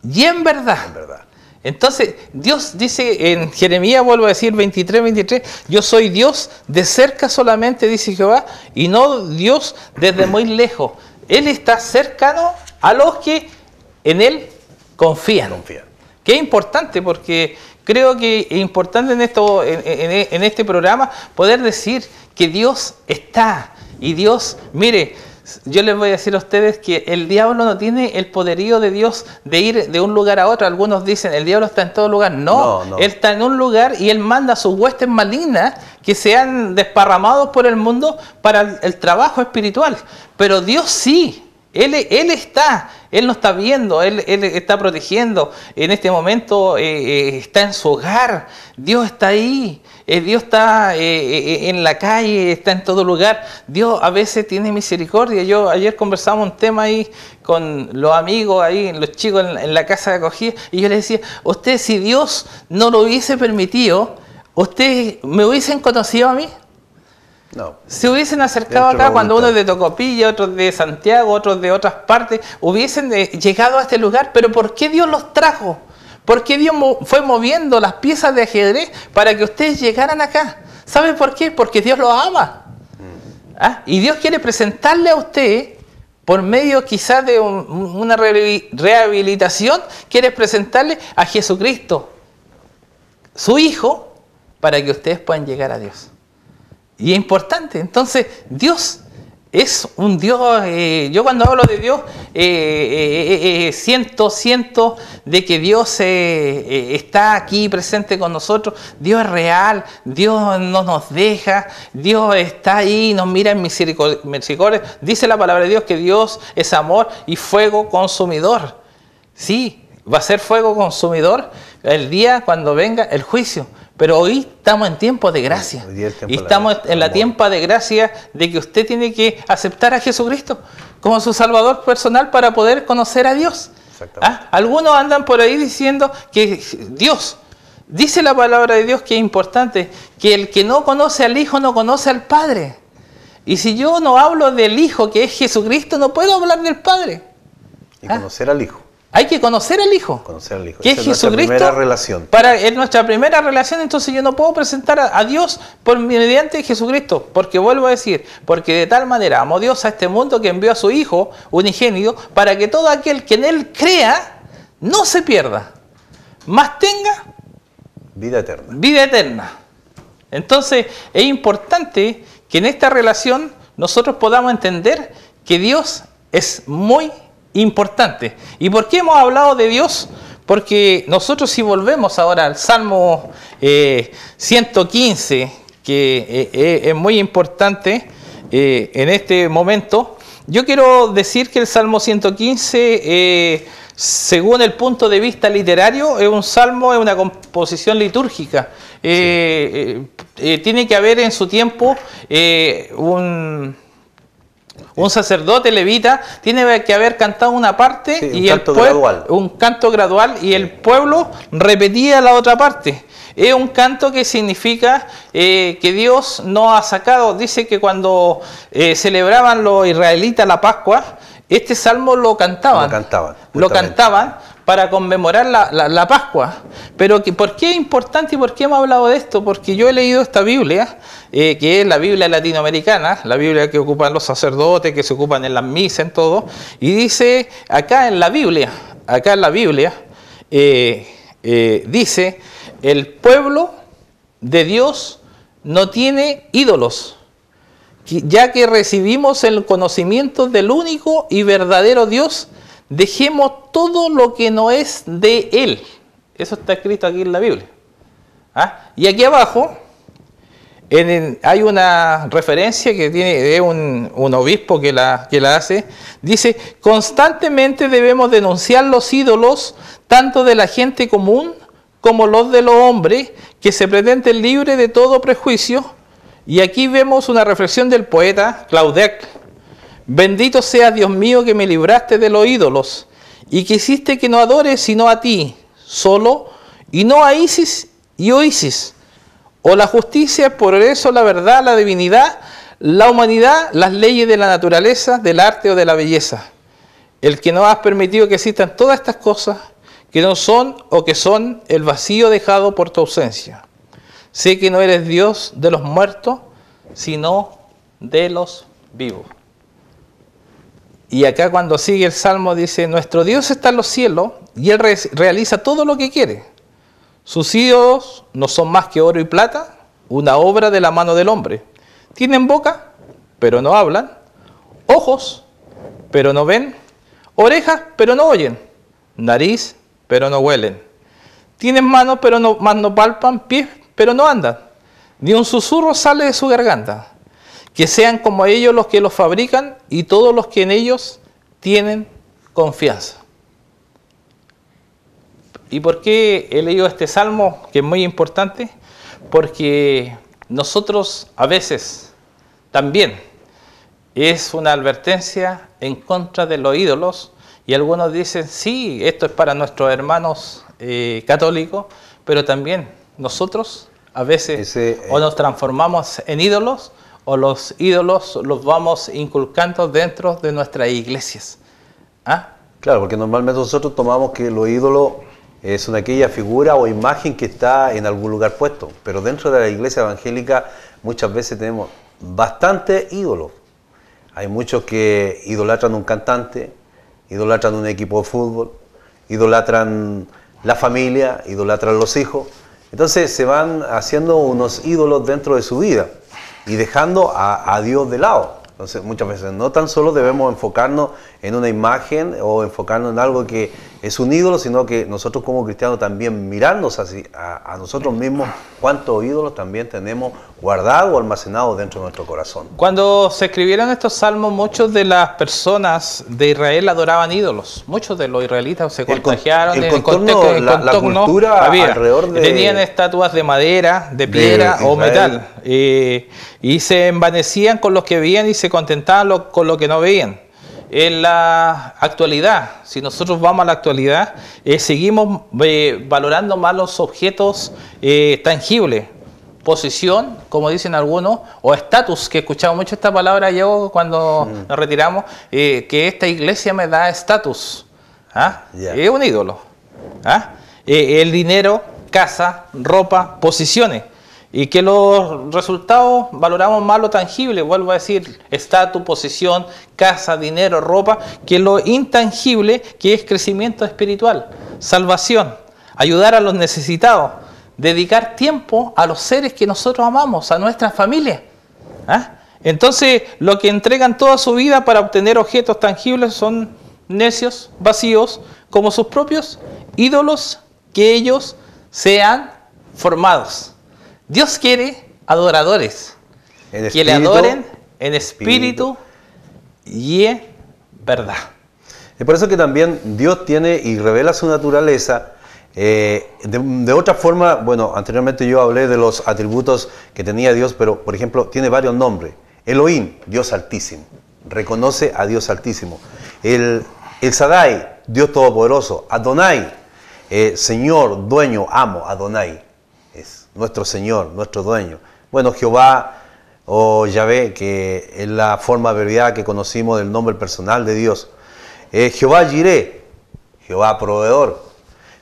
y en verdad. En verdad. Entonces, Dios dice en Jeremías, vuelvo a decir, 23, yo soy Dios de cerca solamente, dice Jehová, y no Dios desde muy lejos. Él está cercano a los que en Él confían. Que es importante, porque creo que es importante en este programa poder decir que Dios está. Y Dios, mire, yo les voy a decir a ustedes que el diablo no tiene el poderío de Dios de ir de un lugar a otro. Algunos dicen, el diablo está en todo lugar. No, Él está en un lugar y Él manda a sus huestes malignas que sean desparramados por el mundo para el trabajo espiritual. Pero Dios sí. Él está, Él nos está viendo, Él está protegiendo. En este momento está en su hogar, Dios está ahí, Dios está en la calle, está en todo lugar. Dios a veces tiene misericordia. Ayer conversamos un tema ahí con los amigos, ahí los chicos en la casa de acogida, y yo les decía, usted si Dios no lo hubiese permitido, ¿ustedes me hubiesen conocido a mí? No. Se hubiesen acercado acá cuando uno es de Tocopilla, otros de Santiago, otros de otras partes, hubiesen llegado a este lugar. Pero ¿por qué Dios los trajo? ¿Por qué Dios fue moviendo las piezas de ajedrez para que ustedes llegaran acá? ¿Sabe por qué? Porque Dios los ama. ¿Ah? Y Dios quiere presentarle a usted, por medio quizás de una rehabilitación, quiere presentarle a Jesucristo, su Hijo, para que ustedes puedan llegar a Dios. Y es importante. Entonces, Dios es un Dios, yo cuando hablo de Dios, siento de que Dios está aquí presente con nosotros. Dios es real, Dios no nos deja, Dios está ahí, nos mira en misericordia. Dice la palabra de Dios que Dios es amor y fuego consumidor. Sí, va a ser fuego consumidor el día cuando venga el juicio. Pero hoy estamos en tiempo de gracia. Y estamos en la tiempo de gracia de que usted tiene que aceptar a Jesucristo como su Salvador personal para poder conocer a Dios. ¿Ah? Algunos andan por ahí diciendo que Dios, Dice la palabra de Dios que es importante, que el que no conoce al Hijo no conoce al Padre. Y si yo no hablo del Hijo, que es Jesucristo, no puedo hablar del Padre. Y conocer al Hijo. Hay que conocer al Hijo. Conocer al Hijo. Que es Jesucristo. Nuestra primera relación. Es nuestra primera relación, entonces yo no puedo presentar a Dios mediante Jesucristo. Porque vuelvo a decir, porque de tal manera amó Dios a este mundo que envió a su Hijo unigénito para que todo aquel que en Él crea no se pierda, mas tenga vida eterna. Vida eterna. Entonces es importante que en esta relación nosotros podamos entender que Dios es muy importante. ¿Y por qué hemos hablado de Dios? Porque nosotros, si volvemos ahora al Salmo 115, que es muy importante en este momento, yo quiero decir que el Salmo 115, según el punto de vista literario, es un salmo, es una composición litúrgica. Tiene que haber en su tiempo un sacerdote levita, tiene que haber cantado una parte y el pueblo, un canto gradual, y el pueblo repetía la otra parte. Es un canto que significa que Dios nos ha sacado. Dice que cuando celebraban los israelitas la Pascua, este salmo lo cantaban. Lo cantaban para conmemorar la Pascua. Pero ¿por qué es importante y por qué hemos hablado de esto? Porque yo he leído esta Biblia, que es la Biblia latinoamericana, la Biblia que ocupan los sacerdotes, que se ocupan en las misas, en todo, y dice acá en la Biblia, dice, el pueblo de Dios no tiene ídolos, ya que recibimos el conocimiento del único y verdadero Dios, dejemos todo lo que no es de Él. Eso está escrito aquí en la Biblia. Y aquí abajo hay una referencia que tiene de un obispo que la hace. Dice, constantemente debemos denunciar los ídolos, tanto de la gente común como los de los hombres, que se pretenden libres de todo prejuicio. Y aquí vemos una reflexión del poeta Claudec. Bendito seas, Dios mío, que me libraste de los ídolos y que hiciste que no adore sino a ti solo, y no a Isis y Oisis, o la justicia, el progreso, la verdad, la divinidad, la humanidad, las leyes de la naturaleza, del arte o de la belleza. El que no has permitido que existan todas estas cosas que no son o que son el vacío dejado por tu ausencia. Sé que no eres Dios de los muertos, sino de los vivos. Y acá cuando sigue el Salmo dice, nuestro Dios está en los cielos y Él realiza todo lo que quiere. Sus ídolos no son más que oro y plata, una obra de la mano del hombre. Tienen boca, pero no hablan, ojos, pero no ven, orejas, pero no oyen, nariz, pero no huelen. Tienen manos, pero más no palpan, pies, pero no andan. Ni un susurro sale de su garganta. Que sean como ellos los que los fabrican y todos los que en ellos tienen confianza. ¿Y por qué he leído este salmo, que es muy importante? Porque nosotros a veces también es una advertencia en contra de los ídolos, y algunos dicen, sí, esto es para nuestros hermanos católicos, pero también nosotros a veces o nos transformamos en ídolos, o los ídolos los vamos inculcando dentro de nuestras iglesias. Claro, porque normalmente nosotros tomamos que los ídolos son aquella figura o imagen que está en algún lugar puesto, pero dentro de la iglesia evangélica muchas veces tenemos bastantes ídolos. Hay muchos que idolatran un cantante, idolatran un equipo de fútbol, idolatran la familia, idolatran los hijos. Entonces se van haciendo unos ídolos dentro de su vida y dejando a Dios de lado. Entonces muchas veces no tan solo debemos enfocarnos en una imagen o enfocarnos en algo que es un ídolo, sino que nosotros como cristianos también mirarnos así a nosotros mismos cuántos ídolos también tenemos guardados o almacenados dentro de nuestro corazón. Cuando se escribieron estos salmos, muchas de las personas de Israel adoraban ídolos. Muchos de los israelitas se contagiaron. La cultura alrededor de... Tenían estatuas de madera, de piedra o metal. Y se envanecían con los que veían y se contentaban con lo que no veían. en la actualidad, si nosotros vamos a la actualidad, seguimos valorando más los objetos tangibles, posición, como dicen algunos, o estatus, que escuchamos mucho esta palabra yo cuando nos retiramos, que esta iglesia me da estatus. ¿Ah? Yeah. Es un ídolo. ¿Ah? El dinero, casa, ropa, posiciones. Y que los resultados valoramos más lo tangible, vuelvo a decir, estatus, posición, casa, dinero, ropa, que lo intangible, que es crecimiento espiritual, salvación, ayudar a los necesitados, dedicar tiempo a los seres que nosotros amamos, a nuestra familia. ¿Ah? Entonces, lo que entregan toda su vida para obtener objetos tangibles son necios, vacíos, como sus propios ídolos que ellos sean formados. Dios quiere adoradores que le adoren en espíritu y en verdad. Es por eso que también Dios tiene y revela su naturaleza de otra forma. Bueno, anteriormente yo hablé de los atributos que tenía Dios, pero por ejemplo tiene varios nombres. Elohim, Dios Altísimo, reconoce a Dios Altísimo. El Shaddai, Dios Todopoderoso. Adonai, Señor, dueño, amo, Adonai. Es nuestro Señor, nuestro dueño. Bueno, Jehová o Yahvé, que es la forma abreviada que conocimos del nombre personal de Dios. Jehová Jireh, Jehová proveedor.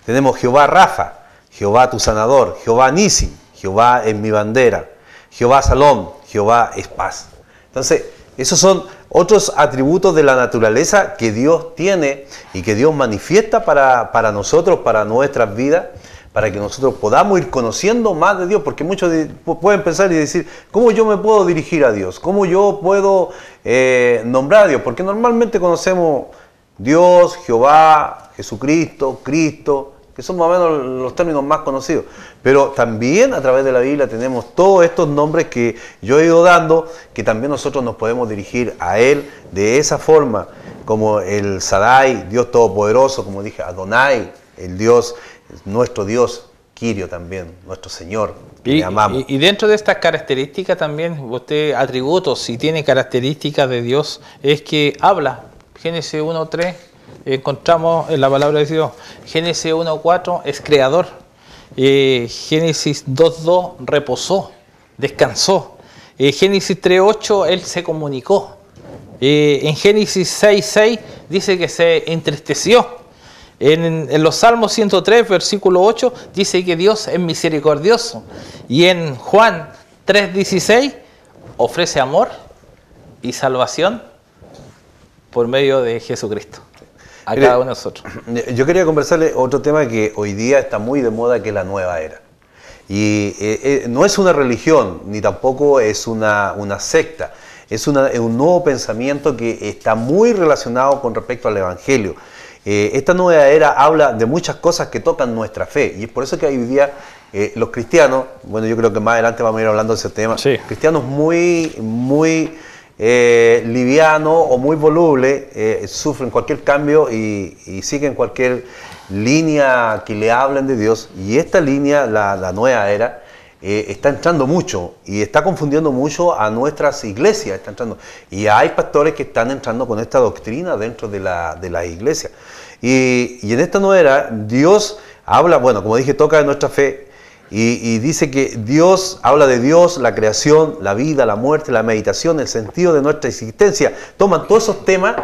Tenemos Jehová Rafa, Jehová tu sanador. Jehová Nisi, Jehová es mi bandera. Jehová Salom, Jehová es paz. Entonces, esos son otros atributos de la naturaleza que Dios tiene y que Dios manifiesta para nosotros, para nuestras vidas, para que nosotros podamos ir conociendo más de Dios, porque muchos pueden pensar y decir, ¿cómo yo me puedo dirigir a Dios? ¿Cómo yo puedo nombrar a Dios? Porque normalmente conocemos Dios, Jehová, Jesucristo, Cristo, que son más o menos los términos más conocidos. Pero también a través de la Biblia tenemos todos estos nombres que yo he ido dando, que también nosotros nos podemos dirigir a Él de esa forma, como el Shaddai, Dios Todopoderoso, como dije, Adonai, el Dios, nuestro Dios, Kyrio también, nuestro Señor, que le amamos. Y dentro de estas características también, usted atributos, si tiene características de Dios, es que habla. Génesis 1.3, encontramos en la palabra de Dios. Génesis 1.4 es creador. Génesis 2.2 reposó, descansó. Génesis 3.8 Él se comunicó. En Génesis 6.6 dice que se entristeció. En los Salmos 103, versículo 8, dice que Dios es misericordioso. Y en Juan 3.16 ofrece amor y salvación por medio de Jesucristo a cada uno de nosotros. Yo quería conversarle otro tema que hoy día está muy de moda, que es la nueva era. Y no es una religión, ni tampoco es una secta. Es un nuevo pensamiento que está muy relacionado con respecto al Evangelio. Esta nueva era habla de muchas cosas que tocan nuestra fe. Y es por eso que hoy día los cristianos, bueno, yo creo que más adelante vamos a ir hablando de ese tema, sí. Cristianos muy liviano o muy voluble, sufren cualquier cambio y siguen cualquier línea que le hablen de Dios. Y esta línea, la nueva era, está entrando mucho y está confundiendo mucho a nuestras iglesias. Está entrando. Y hay pastores que están entrando con esta doctrina dentro de la iglesia. Y en esta nueva era, Dios habla, bueno, como dije, toca de nuestra fe. Y dice que Dios habla de Dios, la creación, la vida, la muerte, la meditación, el sentido de nuestra existencia. Toman todos esos temas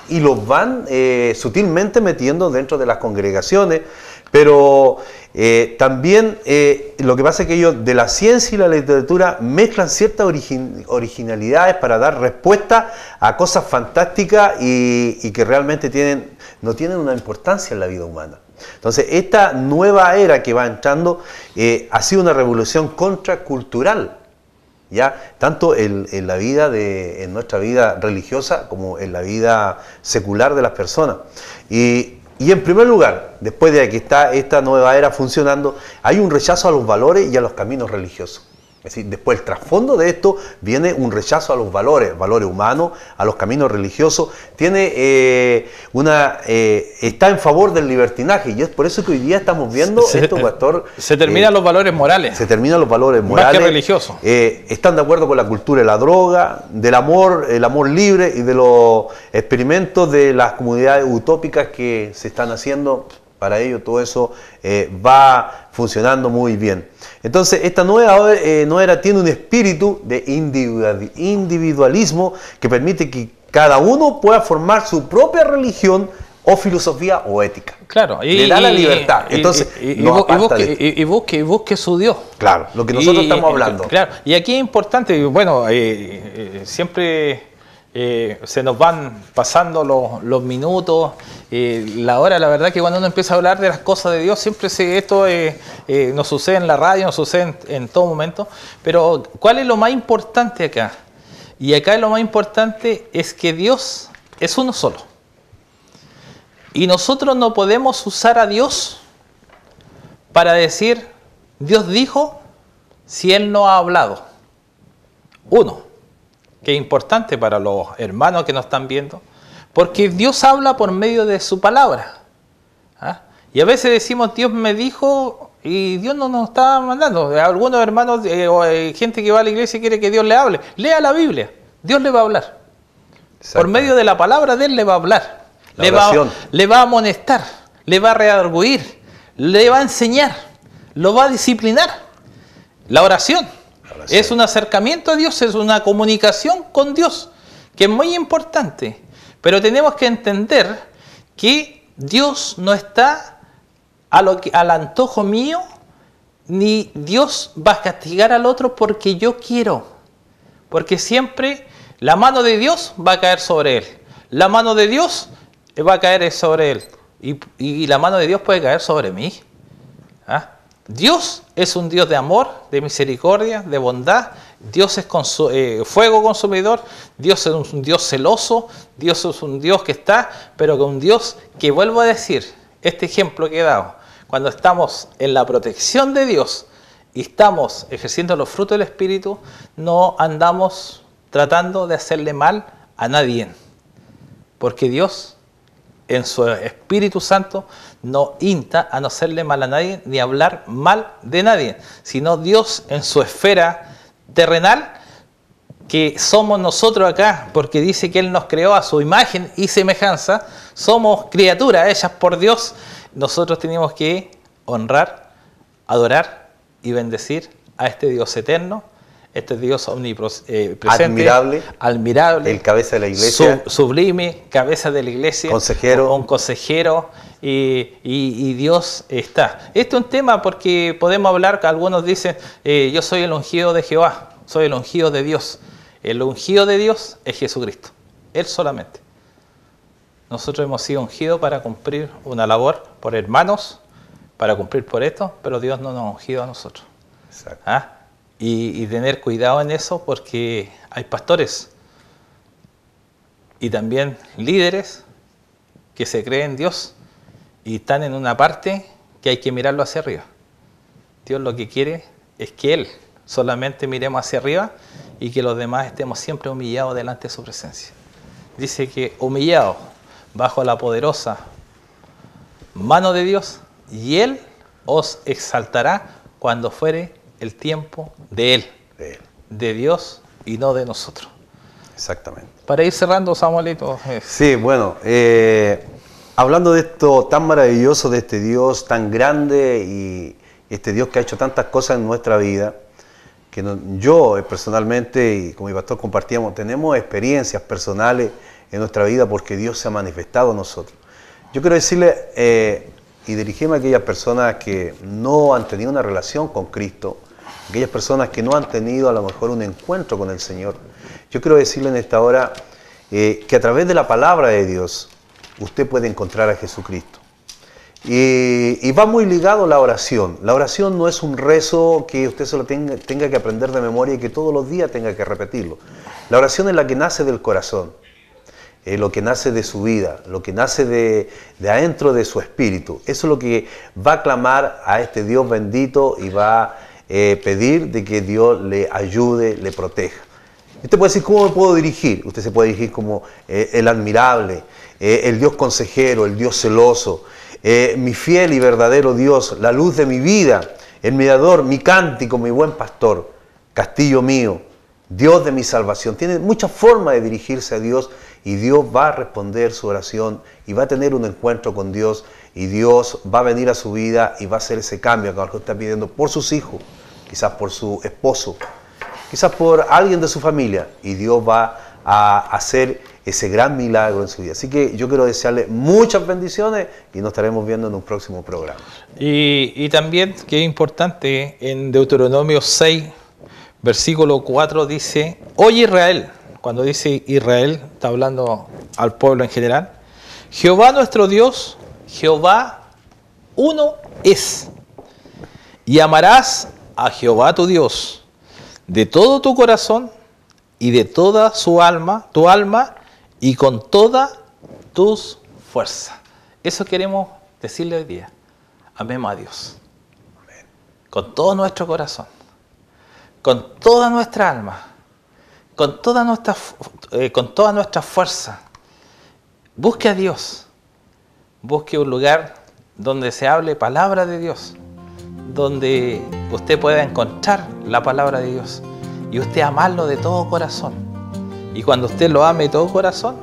y los van sutilmente metiendo dentro de las congregaciones. Pero también lo que pasa es que ellos de la ciencia y la literatura mezclan ciertas originalidades para dar respuesta a cosas fantásticas y que realmente no tienen una importancia en la vida humana. Entonces, esta nueva era que va entrando ha sido una revolución contracultural, ¿ya? Tanto en nuestra vida religiosa como en la vida secular de las personas. Y en primer lugar, después de que está esta nueva era funcionando, hay un rechazo a los valores y a los caminos religiosos. Es decir, después el trasfondo de esto viene un rechazo a los valores, valores humanos, a los caminos religiosos. Está en favor del libertinaje y es por eso que hoy día estamos viendo esto, pastor. Se terminan los valores morales. Se terminan los valores morales. Más que religiosos. Están de acuerdo con la cultura de la droga, del amor, el amor libre y de los experimentos de las comunidades utópicas que se están haciendo. Para ello todo eso va funcionando muy bien. Entonces esta nueva era tiene un espíritu de individualismo que permite que cada uno pueda formar su propia religión o filosofía o ética. Claro, le da la libertad. Entonces busque su Dios. Claro, lo que nosotros estamos hablando. Claro, y aquí es importante, bueno, siempre se nos van pasando los minutos, la hora. La verdad que cuando uno empieza a hablar de las cosas de Dios, siempre esto nos sucede en la radio, nos sucede en todo momento. Pero ¿cuál es lo más importante acá? Y acá lo más importante es que Dios es uno solo. Y nosotros no podemos usar a Dios para decir, Dios dijo, si Él no ha hablado. Uno, que es importante para los hermanos que nos están viendo, porque Dios habla por medio de su palabra. ¿Ah? Y a veces decimos, Dios me dijo, y Dios no nos está mandando. Algunos hermanos o gente que va a la iglesia y quiere que Dios le hable. Lea la Biblia, Dios le va a hablar. Por medio de la palabra de Él le va a hablar. Le va a amonestar, le va a redarguir, le va a enseñar, lo va a disciplinar. La oración es un acercamiento a Dios, es una comunicación con Dios, que es muy importante. Pero tenemos que entender que Dios no está al antojo mío, ni Dios va a castigar al otro porque yo quiero. Porque siempre la mano de Dios va a caer sobre él. La mano de Dios va a caer sobre él. Y la mano de Dios puede caer sobre mí. ¿Ah? Dios es un Dios de amor, de misericordia, de bondad. Dios es fuego consumidor. Dios es un Dios celoso. Dios es un Dios que está, pero que un Dios que, vuelvo a decir, este ejemplo que he dado, cuando estamos en la protección de Dios y estamos ejerciendo los frutos del Espíritu, no andamos tratando de hacerle mal a nadie. Porque Dios, en su Espíritu Santo, no insta a no hacerle mal a nadie ni a hablar mal de nadie, sino Dios en su esfera terrenal, que somos nosotros acá, porque dice que Él nos creó a su imagen y semejanza, somos criaturas hechas por Dios. Nosotros tenemos que honrar, adorar y bendecir a este Dios eterno, este Dios omnipresente, admirable, el cabeza de la iglesia, sublime, cabeza de la iglesia, consejero, un consejero, y Dios está. Este es un tema porque podemos hablar, algunos dicen, yo soy el ungido de Jehová, soy el ungido de Dios. El ungido de Dios es Jesucristo, Él solamente. Nosotros hemos sido ungidos para cumplir una labor por hermanos, para cumplir por esto, pero Dios no nos ha ungido a nosotros. Exacto. ¿Ah? Y tener cuidado en eso, porque hay pastores y también líderes que se creen Dios y están en una parte que hay que mirarlo hacia arriba. Dios lo que quiere es que Él solamente miremos hacia arriba y que los demás estemos siempre humillados delante de su presencia. Dice que humillados bajo la poderosa mano de Dios, y Él os exaltará cuando fuere el tiempo de Él, de Dios y no de nosotros. Exactamente. Para ir cerrando, Samuelito. Sí, bueno, hablando de esto tan maravilloso, de este Dios tan grande y este Dios que ha hecho tantas cosas en nuestra vida, que yo personalmente y con mi pastor compartíamos, tenemos experiencias personales en nuestra vida porque Dios se ha manifestado a nosotros. Yo quiero decirle y dirigirme a aquellas personas que no han tenido una relación con Cristo, aquellas personas que no han tenido a lo mejor un encuentro con el Señor. Yo quiero decirle en esta hora que a través de la palabra de Dios usted puede encontrar a Jesucristo. Y va muy ligado a la oración. La oración no es un rezo que usted solo tenga que aprender de memoria y que todos los días tenga que repetirlo. La oración es la que nace del corazón, lo que nace de su vida, lo que nace de adentro de su espíritu. Eso es lo que va a clamar a este Dios bendito y va pedir de que Dios le ayude, le proteja. Usted puede decir, ¿cómo me puedo dirigir? Usted se puede dirigir como el admirable, el Dios consejero, el Dios celoso, mi fiel y verdadero Dios, la luz de mi vida, el mediador, mi cántico, mi buen pastor, castillo mío, Dios de mi salvación. Tiene muchas formas de dirigirse a Dios y Dios va a responder su oración y va a tener un encuentro con Dios y Dios va a venir a su vida y va a hacer ese cambio que está pidiendo por sus hijos, quizás por su esposo, quizás por alguien de su familia, y Dios va a hacer ese gran milagro en su vida. Así que yo quiero desearle muchas bendiciones y nos estaremos viendo en un próximo programa. Y también, que es importante, en Deuteronomio 6, versículo 4 dice: Oye Israel. Cuando dice Israel, está hablando al pueblo en general. Jehová nuestro Dios, Jehová uno es. Y amarás a Jehová tu Dios de todo tu corazón y de toda tu alma, y con todas tus fuerzas. Eso queremos decirle hoy día. Amemos a Dios. Amén. Con todo nuestro corazón, con toda nuestra alma, con toda nuestra fuerza. Busque a Dios. Busque un lugar donde se hable palabra de Dios, donde usted pueda encontrar la palabra de Dios y usted amarlo de todo corazón. Y cuando usted lo ame de todo corazón,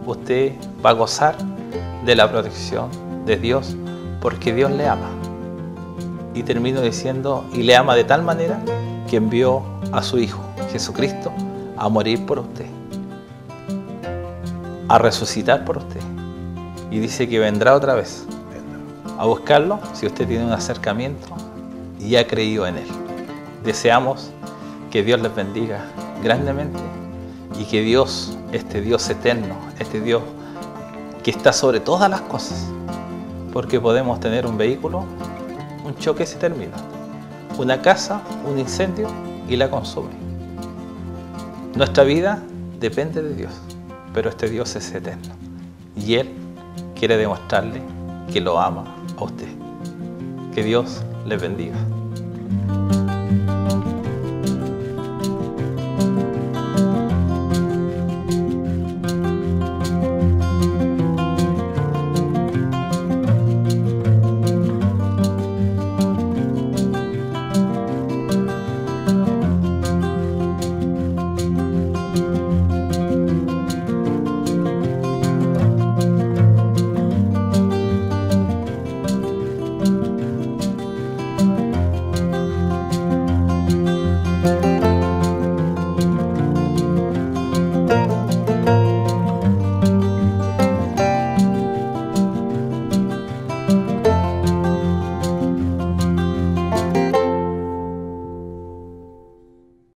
usted va a gozar de la protección de Dios, porque Dios le ama. Y termino diciendo, y le ama de tal manera que envió a su Hijo, Jesucristo, a morir por usted, a resucitar por usted. Y dice que vendrá otra vez a buscarlo si usted tiene un acercamiento y ha creído en Él. Deseamos que Dios les bendiga grandemente y que Dios, este Dios eterno, este Dios que está sobre todas las cosas, porque podemos tener un vehículo, un choque se termina, una casa, un incendio y la consume. Nuestra vida depende de Dios, pero este Dios es eterno y Él quiere demostrarle que lo ama a usted. Que Dios les bendiga.